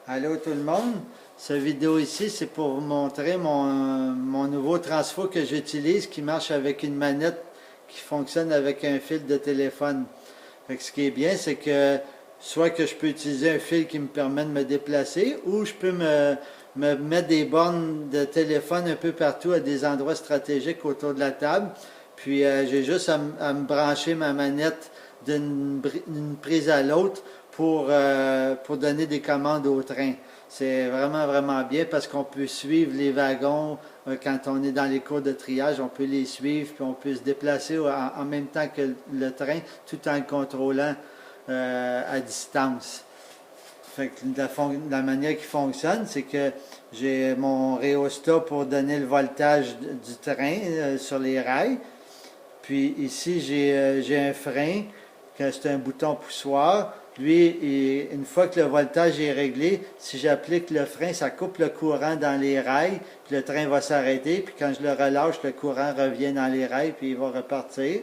Allô tout le monde, cette vidéo ici c'est pour vous montrer mon nouveau transfo que j'utilise qui marche avec une manette qui fonctionne avec un fil de téléphone. Fait que ce qui est bien c'est que soit que je peux utiliser un fil qui me permet de me déplacer ou je peux me mettre des bornes de téléphone un peu partout à des endroits stratégiques autour de la table. Puis j'ai juste à me brancher ma manette d'une prise à l'autre pour donner des commandes au train. C'est vraiment bien parce qu'on peut suivre les wagons quand on est dans les cours de triage, on peut les suivre puis on peut se déplacer en même temps que le train tout en le contrôlant à distance. Fait que la manière qui fonctionne, c'est que j'ai mon rhéostat pour donner le voltage du train sur les rails. Puis ici, j'ai un frein, que c'est un bouton poussoir. Lui, une fois que le voltage est réglé, si j'applique le frein, ça coupe le courant dans les rails, puis le train va s'arrêter. Puis quand je le relâche, le courant revient dans les rails, puis il va repartir.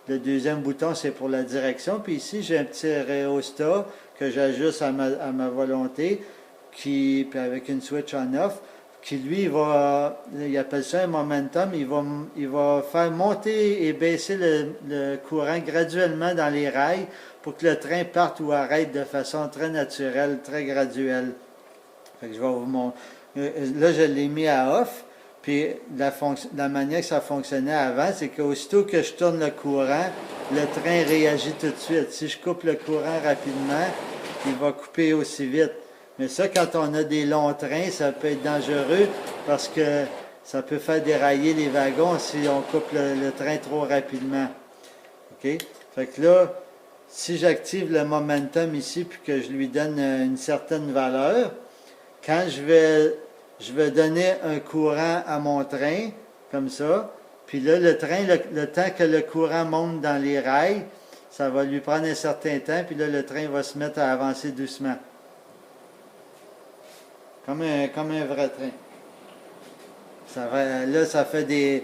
Le deuxième bouton, c'est pour la direction. Puis ici, j'ai un petit rhéostat que j'ajuste à ma volonté, puis avec une switch on-off, qui lui, il appelle ça un momentum, il va faire monter et baisser le courant graduellement dans les rails pour que le train parte ou arrête de façon très naturelle, très graduelle. Fait que je vais vous montrer. Là, je l'ai mis à off. Puis la manière que ça fonctionnait avant, c'est qu'aussitôt que je tourne le courant, le train réagit tout de suite. Si je coupe le courant rapidement, il va couper aussi vite. Mais ça, quand on a des longs trains, ça peut être dangereux parce que ça peut faire dérailler les wagons si on coupe le train trop rapidement. OK? Fait que là, si j'active le momentum ici puis que je lui donne une certaine valeur, quand je vais donner un courant à mon train, comme ça, puis là, le train, le temps que le courant monte dans les rails, ça va lui prendre un certain temps, puis là, le train va se mettre à avancer doucement. Comme un vrai train. Là, ça fait des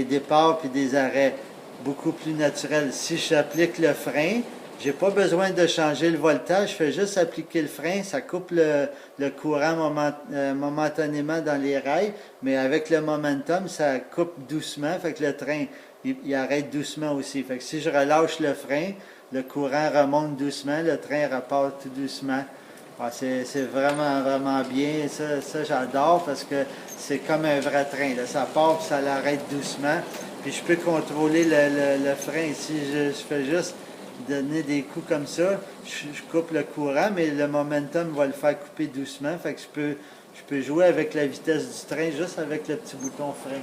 départs puis des arrêts beaucoup plus naturels. Si j'applique le frein, j'ai pas besoin de changer le voltage, je fais juste appliquer le frein, ça coupe le courant momentanément dans les rails, mais avec le momentum, ça coupe doucement, fait que le train, il arrête doucement aussi. Fait que si je relâche le frein, le courant remonte doucement, le train repart tout doucement. Ah, c'est vraiment bien. Ça j'adore parce que c'est comme un vrai train. Là. Ça part et ça l'arrête doucement. Puis je peux contrôler le frein. Si je fais juste donner des coups comme ça, je coupe le courant, mais le momentum va le faire couper doucement. Fait que je peux jouer avec la vitesse du train juste avec le petit bouton frein.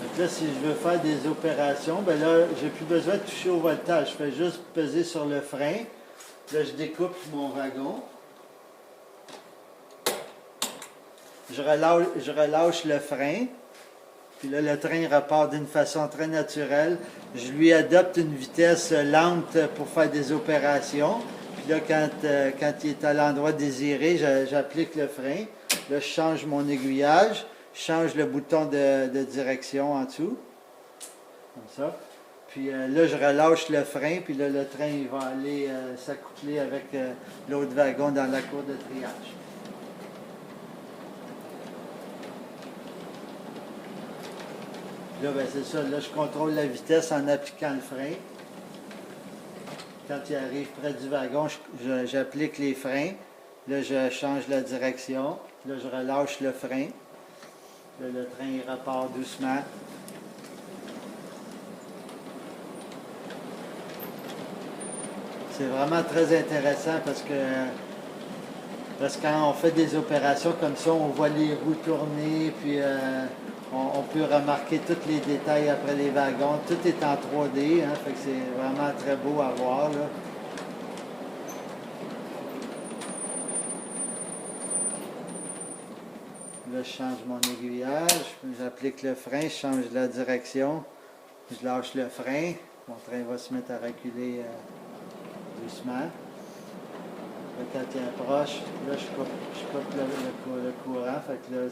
Donc là, si je veux faire des opérations, ben là, j'ai plus besoin de toucher au voltage. Je fais juste peser sur le frein. Là, je découpe mon wagon. Je relâche le frein. Puis là, le train repart d'une façon très naturelle. Je lui adopte une vitesse lente pour faire des opérations. Puis là, quand il est à l'endroit désiré, j'applique le frein. Là, je change mon aiguillage. Je change le bouton de direction en dessous. Comme ça. Puis là, je relâche le frein, puis là, le train il va aller s'accoupler avec l'autre wagon dans la cour de triage. Là, ben, c'est ça. Là, je contrôle la vitesse en appliquant le frein. Quand il arrive près du wagon, j'applique les freins. Là, je change la direction. Là, je relâche le frein. Là, le train il repart doucement. C'est vraiment très intéressant parce que quand on fait des opérations comme ça, on voit les roues tourner, puis on peut remarquer tous les détails après les wagons. Tout est en 3D, hein, fait que c'est vraiment très beau à voir. Là. Là, je change mon aiguillage, j'applique le frein, je change la direction, je lâche le frein, mon train va se mettre à reculer doucement. Là, quand il approche, là, je coupe le courant, fait que là,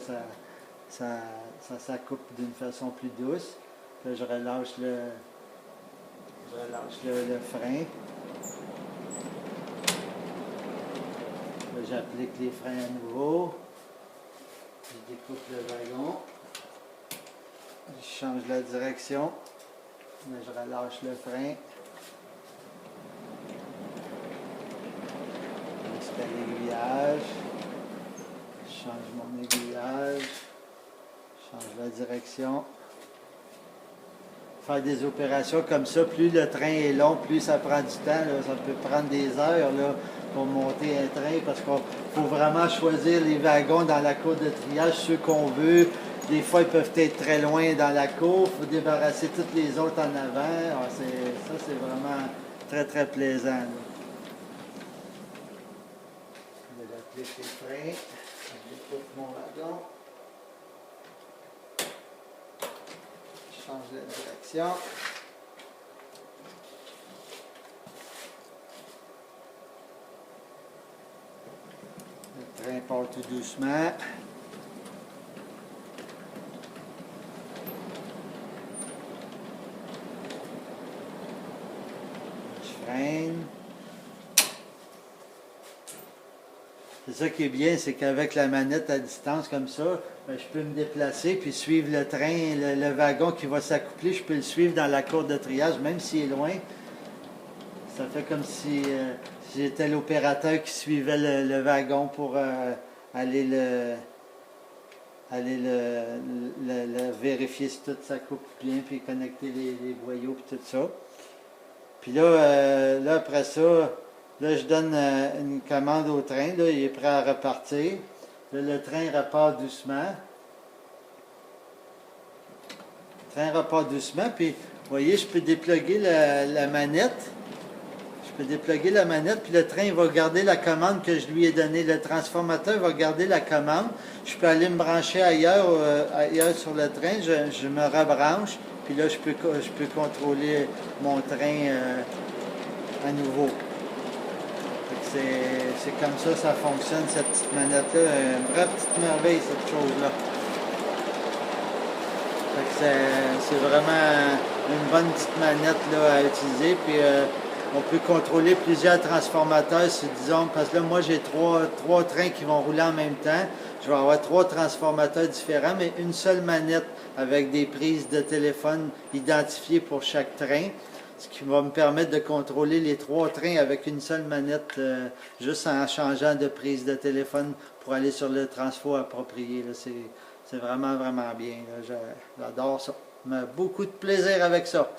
ça coupe d'une façon plus douce. Là, je relâche le frein. Là, j'applique les freins à nouveau. Je découpe le wagon. Je change la direction. Là, je relâche le frein. Jusqu'à l'aiguillage. Je change mon aiguillage. Je change la direction. Faire des opérations comme ça, plus le train est long, plus ça prend du temps. Là. Ça peut prendre des heures là, pour monter un train parce qu'il faut vraiment choisir les wagons dans la cour de triage, ceux qu'on veut. Des fois, ils peuvent être très loin dans la cour. Il faut débarrasser toutes les autres en avant. Ah, ça, c'est vraiment très, très plaisant. Là. Je vais appliquer les freins. Je découpe mon wagon. Je change la direction. Le train part tout doucement. Je freine. C'est ça qui est bien, c'est qu'avec la manette à distance comme ça, ben, je peux me déplacer puis suivre le train, le wagon qui va s'accoupler, je peux le suivre dans la cour de triage, même s'il est loin. Ça fait comme si j'étais l'opérateur qui suivait le wagon pour aller le vérifier si tout s'accouple bien, puis connecter les boyaux puis tout ça. Puis là après ça, là, je donne une commande au train. Là, il est prêt à repartir. Là, le train repart doucement. Le train repart doucement. Puis, vous voyez, je peux dépluguer la manette. Je peux dépluguer la manette. Puis, le train va garder la commande que je lui ai donnée. Le transformateur va garder la commande. Je peux aller me brancher ailleurs sur le train. Je me rebranche. Puis là, je peux contrôler mon train à nouveau. C'est comme ça fonctionne, cette petite manette-là. Une vraie petite merveille, cette chose-là. C'est vraiment une bonne petite manette là, à utiliser. Puis on peut contrôler plusieurs transformateurs, si disons, parce que là, moi, j'ai trois trains qui vont rouler en même temps. Je vais avoir 3 transformateurs différents, mais une seule manette avec des prises de téléphone identifiées pour chaque train. Ce qui va me permettre de contrôler les 3 trains avec une seule manette, juste en changeant de prise de téléphone pour aller sur le transfo approprié. C'est vraiment, vraiment bien. J'adore ça. Beaucoup de plaisir avec ça.